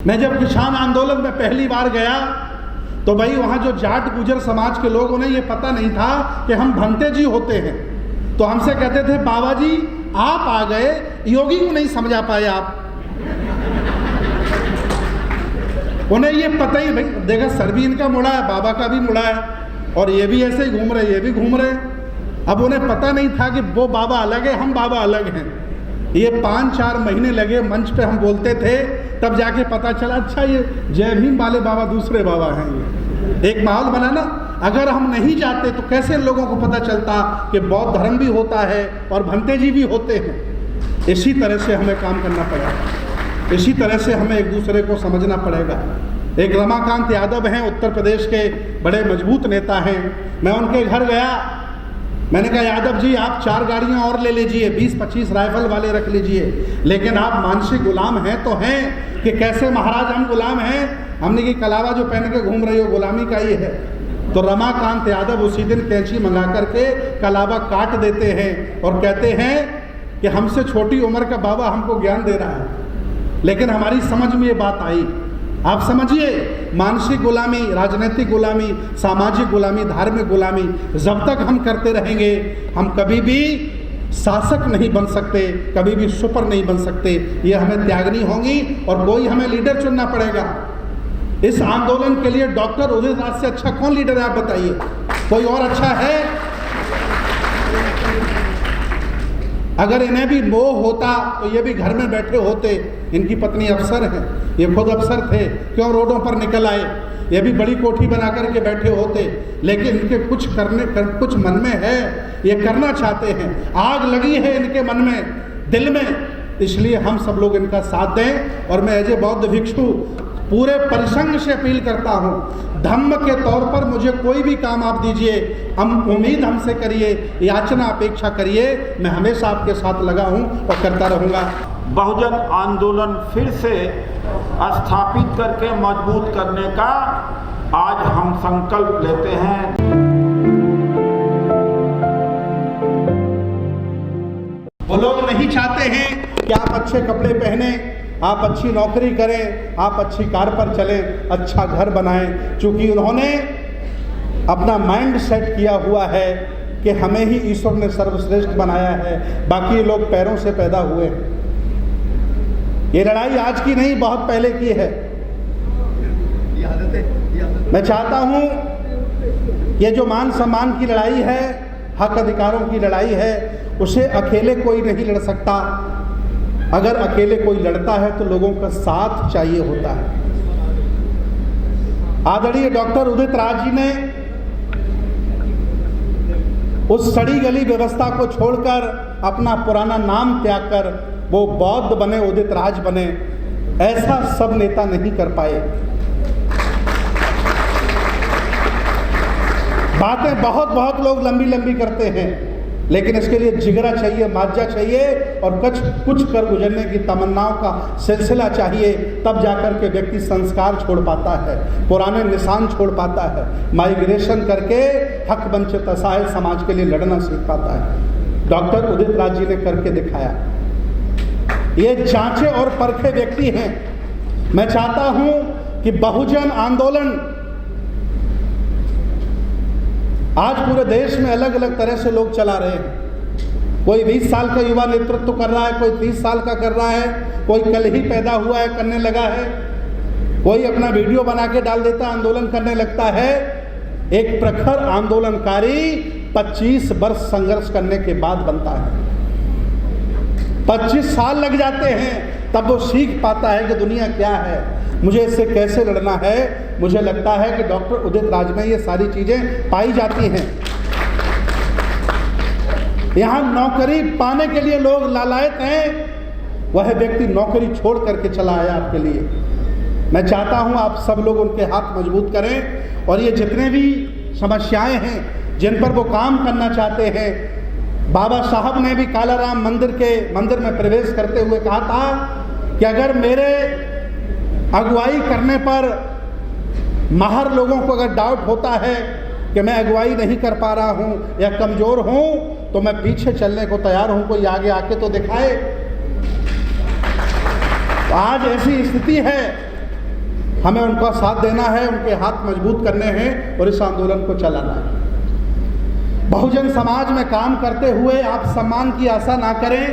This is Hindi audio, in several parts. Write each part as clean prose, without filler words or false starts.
मैं जब किसान आंदोलन में पहली बार गया तो भाई वहाँ जो जाट गुजर समाज के लोग, उन्हें ये पता नहीं था कि हम भंते जी होते हैं। तो हमसे कहते थे बाबा जी आप आ गए, योगी को नहीं समझा पाए आप। उन्हें ये पता ही, भाई देखा सर भी इनका मुड़ा है, बाबा का भी मुड़ा है, और ये भी ऐसे ही घूम रहे, ये भी घूम रहे। अब उन्हें पता नहीं था कि वो बाबा अलग है, हम बाबा अलग हैं। ये 5-4 महीने लगे, मंच पे हम बोलते थे, तब जाके पता चला अच्छा ये जय भीम वाले बाबा दूसरे बाबा हैं। ये एक माहौल बना ना। अगर हम नहीं जाते तो कैसे लोगों को पता चलता कि बौद्ध धर्म भी होता है और भंते जी भी होते हैं। इसी तरह से हमें काम करना पड़ेगा, इसी तरह से हमें एक दूसरे को समझना पड़ेगा। एक रमाकांत यादव हैं, उत्तर प्रदेश के बड़े मजबूत नेता हैं। मैं उनके घर गया, मैंने कहा यादव जी आप 4 गाड़ियां और ले लीजिए, 20-25 राइफल वाले रख लीजिए, लेकिन आप मानसिक गुलाम हैं तो हैं कि कैसे महाराज हम गुलाम हैं। हमने कि कलावा जो पहन के घूम रही हो गुलामी का ही है। तो रमाकांत यादव उसी दिन कैंची मंगा करके कलावा काट देते हैं और कहते हैं कि हमसे छोटी उम्र का बाबा हमको ज्ञान दे रहा है। लेकिन हमारी समझ में ये बात आई। आप समझिए, मानसिक गुलामी, राजनीतिक गुलामी, सामाजिक गुलामी, धार्मिक गुलामी जब तक हम करते रहेंगे, हम कभी भी शासक नहीं बन सकते, कभी भी सुपर नहीं बन सकते। ये हमें त्यागनी होगी और कोई हमें लीडर चुनना पड़ेगा। इस आंदोलन के लिए डॉक्टर उदित राज से अच्छा कौन लीडर है आप बताइए? कोई और अच्छा है? अगर इन्हें भी मोह होता तो ये भी घर में बैठे होते। इनकी पत्नी अफसर हैं, ये खुद अफसर थे, क्यों रोडों पर निकल आए? ये भी बड़ी कोठी बना करके बैठे होते। लेकिन इनके कुछ मन में है, ये करना चाहते हैं, आग लगी है इनके मन में, दिल में। इसलिए हम सब लोग इनका साथ दें। और मैं एज ए बौद्ध भिक्षु पूरे परिसंघ से अपील करता हूँ, धम्म के तौर पर मुझे कोई भी काम आप दीजिए, हम उम्मीद हमसे करिए, याचना अपेक्षा करिए, मैं हमेशा आपके साथ लगा हूँ और करता रहूँगा। बहुजन आंदोलन फिर से स्थापित करके मजबूत करने का आज हम संकल्प लेते हैं। वो लोग नहीं चाहते हैं कि आप अच्छे कपड़े पहने, आप अच्छी नौकरी करें, आप अच्छी कार पर चलें, अच्छा घर बनाएं। चूंकि उन्होंने अपना माइंड सेट किया हुआ है कि हमें ही ईश्वर ने सर्वश्रेष्ठ बनाया है, बाकी लोग पैरों से पैदा हुए हैं। ये लड़ाई आज की नहीं, बहुत पहले की है। मैं चाहता हूं ये जो मान सम्मान की लड़ाई है, हक अधिकारों की लड़ाई है, उसे अकेले कोई नहीं लड़ सकता। अगर अकेले कोई लड़ता है तो लोगों का साथ चाहिए होता है। आदरणीय डॉक्टर उदित राज जी ने उस सड़ी गली व्यवस्था को छोड़कर अपना पुराना नाम त्याग कर वो बौद्ध बने, उदित राज बने। ऐसा सब नेता नहीं कर पाए। बातें बहुत लोग लंबी लंबी करते हैं, लेकिन इसके लिए जिगरा चाहिए, माजा चाहिए और कुछ कर गुजरने की तमन्नाओं का सिलसिला चाहिए। तब जाकर के व्यक्ति संस्कार छोड़ पाता है, पुराने निशान छोड़ पाता है, माइग्रेशन करके हक वंचित असहाय समाज के लिए लड़ना सीख पाता है। डॉक्टर उदित राज जी ने करके दिखाया। ये जांचे और परखे व्यक्ति हैं। मैं चाहता हूं कि बहुजन आंदोलन आज पूरे देश में अलग अलग तरह से लोग चला रहे हैं। कोई 20 साल का युवा नेतृत्व कर रहा है, कोई 30 साल का कर रहा है, कोई कल ही पैदा हुआ है करने लगा है, कोई अपना वीडियो बना के डाल देता है, आंदोलन करने लगता है। एक प्रखर आंदोलनकारी 25 वर्ष संघर्ष करने के बाद बनता है। 25 साल लग जाते हैं, तब वो सीख पाता है कि दुनिया क्या है, मुझे इससे कैसे लड़ना है। मुझे लगता है कि डॉक्टर उदित राज में ये सारी चीज़ें पाई जाती हैं। यहाँ नौकरी पाने के लिए लोग लालायत हैं, वह व्यक्ति नौकरी छोड़ करके चला आया आपके लिए। मैं चाहता हूँ आप सब लोग उनके हाथ मजबूत करें और ये जितने भी समस्याएं हैं जिन पर वो काम करना चाहते हैं। बाबा साहब ने भी कालाराम मंदिर में प्रवेश करते हुए कहा था कि अगर मेरे अगुवाई करने पर माहर लोगों को अगर डाउट होता है कि मैं अगुवाई नहीं कर पा रहा हूं या कमजोर हूं, तो मैं पीछे चलने को तैयार हूं, कोई आगे आके तो दिखाए। आज ऐसी स्थिति है हमें उनका साथ देना है, उनके हाथ मजबूत करने हैं और इस आंदोलन को चलाना है। बहुजन समाज में काम करते हुए आप सम्मान की आशा ना करें,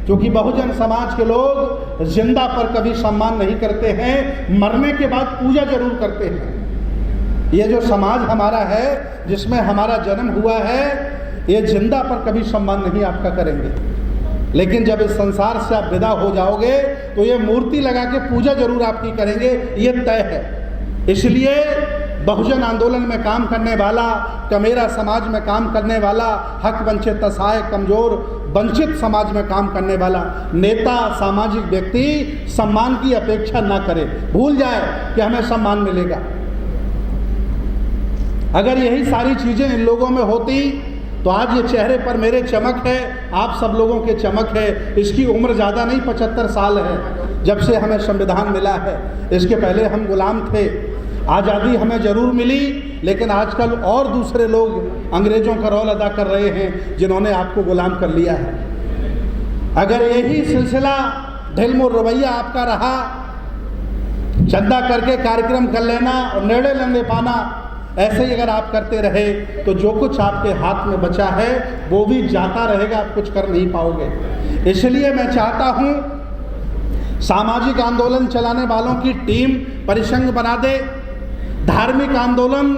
क्योंकि बहुजन समाज के लोग जिंदा पर कभी सम्मान नहीं करते हैं, मरने के बाद पूजा जरूर करते हैं। ये जो समाज हमारा है, जिसमें हमारा जन्म हुआ है, ये जिंदा पर कभी सम्मान नहीं आपका करेंगे, लेकिन जब इस संसार से आप विदा हो जाओगे तो ये मूर्ति लगा के पूजा जरूर आपकी करेंगे, ये तय है। इसलिए बहुजन आंदोलन में काम करने वाला, कमेरा समाज में काम करने वाला, हक वंचित असहाय कमजोर वंचित समाज में काम करने वाला नेता, सामाजिक व्यक्ति सम्मान की अपेक्षा ना करे, भूल जाए कि हमें सम्मान मिलेगा। अगर यही सारी चीज़ें इन लोगों में होती तो आज ये चेहरे पर मेरे चमक है, आप सब लोगों के चमक है। इसकी उम्र ज़्यादा नहीं, 75 साल है जब से हमें संविधान मिला है। इसके पहले हम गुलाम थे। आज़ादी हमें ज़रूर मिली, लेकिन आजकल और दूसरे लोग अंग्रेज़ों का रोल अदा कर रहे हैं जिन्होंने आपको गुलाम कर लिया है। अगर यही सिलसिला ढिलमुल रवैया आपका रहा, चंदा करके कार्यक्रम कर लेना और नेड़े लंबे पाना, ऐसे ही अगर आप करते रहे तो जो कुछ आपके हाथ में बचा है वो भी जाता रहेगा, आप कुछ कर नहीं पाओगे। इसलिए मैं चाहता हूँ सामाजिक आंदोलन चलाने वालों की टीम परिसंघ बना दे, धार्मिक आंदोलन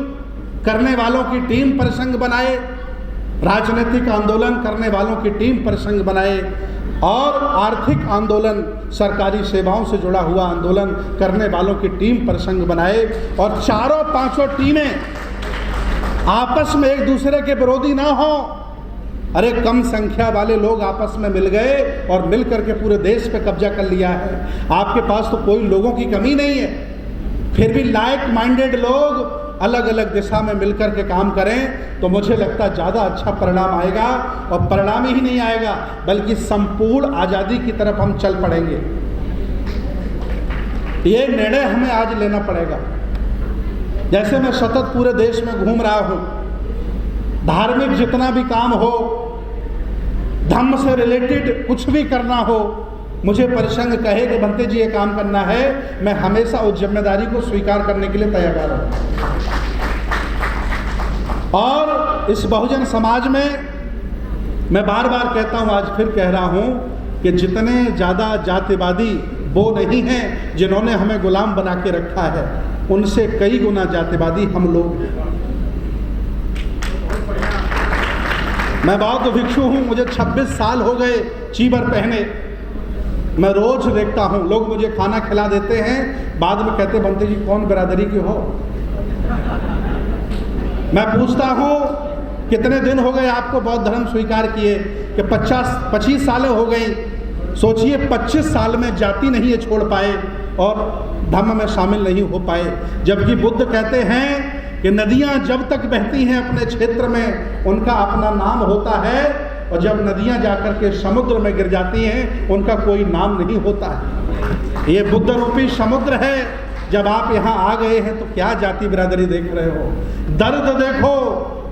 करने वालों की टीम परिसंघ बनाए, राजनीतिक आंदोलन करने वालों की टीम परिसंघ बनाए, और आर्थिक आंदोलन, सरकारी सेवाओं से जुड़ा हुआ आंदोलन करने वालों की टीम परिसंघ बनाए, और चारों पांचों टीमें आपस में एक दूसरे के विरोधी ना हो। अरे कम संख्या वाले लोग आपस में मिल गए और मिल करके पूरे देश पे कब्जा कर लिया है। आपके पास तो कोई लोगों की कमी नहीं है, फिर भी लाइक माइंडेड लोग अलग अलग दिशा में मिलकर के काम करें तो मुझे लगता है ज़्यादा अच्छा परिणाम आएगा। और परिणाम ही नहीं आएगा बल्कि संपूर्ण आज़ादी की तरफ हम चल पड़ेंगे। ये निर्णय हमें आज लेना पड़ेगा। जैसे मैं सतत पूरे देश में घूम रहा हूँ, धार्मिक जितना भी काम हो, धर्म से रिलेटेड कुछ भी करना हो, मुझे परिसंघ कहे कि बंते जी ये काम करना है, मैं हमेशा उस जिम्मेदारी को स्वीकार करने के लिए तैयार हूँ। और इस बहुजन समाज में मैं बार बार कहता हूँ, आज फिर कह रहा हूँ कि जितने ज़्यादा जातिवादी वो नहीं हैं जिन्होंने हमें गुलाम बना के रखा है, उनसे कई गुना जातिवादी हम लोग हैं। मैं बौद्ध भिक्षु हूँ, मुझे 26 साल हो गए चीबर पहने। मैं रोज देखता हूँ लोग मुझे खाना खिला देते हैं, बाद में कहते बंते जी कौन बिरादरी के हो। मैं पूछता हूँ कितने दिन हो गए आपको बौद्ध धर्म स्वीकार किए, कि 25 सालें हो गई। सोचिए 25 साल में जाति नहीं छोड़ पाए और धर्म में शामिल नहीं हो पाए। जबकि बुद्ध कहते हैं कि नदियाँ जब तक बहती हैं अपने क्षेत्र में उनका अपना नाम होता है, और जब नदियाँ जाकर के समुद्र में गिर जाती हैं उनका कोई नाम नहीं होता है। ये बुद्ध रूपी समुद्र है। जब आप यहाँ आ गए हैं तो क्या जाति बिरादरी देख रहे हो? दर्द देखो,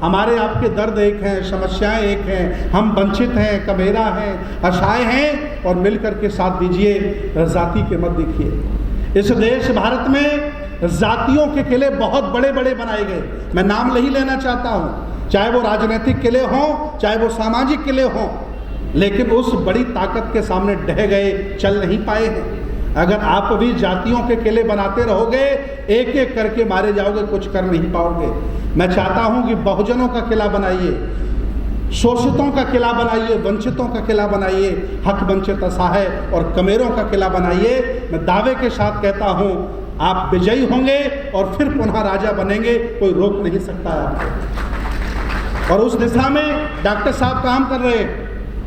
हमारे आपके दर्द एक हैं, समस्याएं एक हैं, हम वंचित हैं, कमेरा हैं, असहाय हैं, और मिलकर के साथ दीजिए, जाति के मत देखिए। इस देश भारत में जातियों के किले बहुत बड़े बड़े बनाए गए, मैं नाम नहीं लेना चाहता हूँ, चाहे वो राजनीतिक किले हों, चाहे वो सामाजिक किले हों, लेकिन उस बड़ी ताकत के सामने ढह गए, चल नहीं पाए हैं। अगर आप भी जातियों के किले बनाते रहोगे, एक एक करके मारे जाओगे, कुछ कर नहीं पाओगे। मैं चाहता हूं कि बहुजनों का किला बनाइए, शोषितों का किला बनाइए, वंचितों का किला बनाइए, हक वंचित असहाय और कमेरों का किला बनाइए। मैं दावे के साथ कहता हूं आप विजयी होंगे और फिर पुनः राजा बनेंगे, कोई रोक नहीं सकता आपको। और उस दिशा में डॉक्टर साहब काम कर रहे हैं।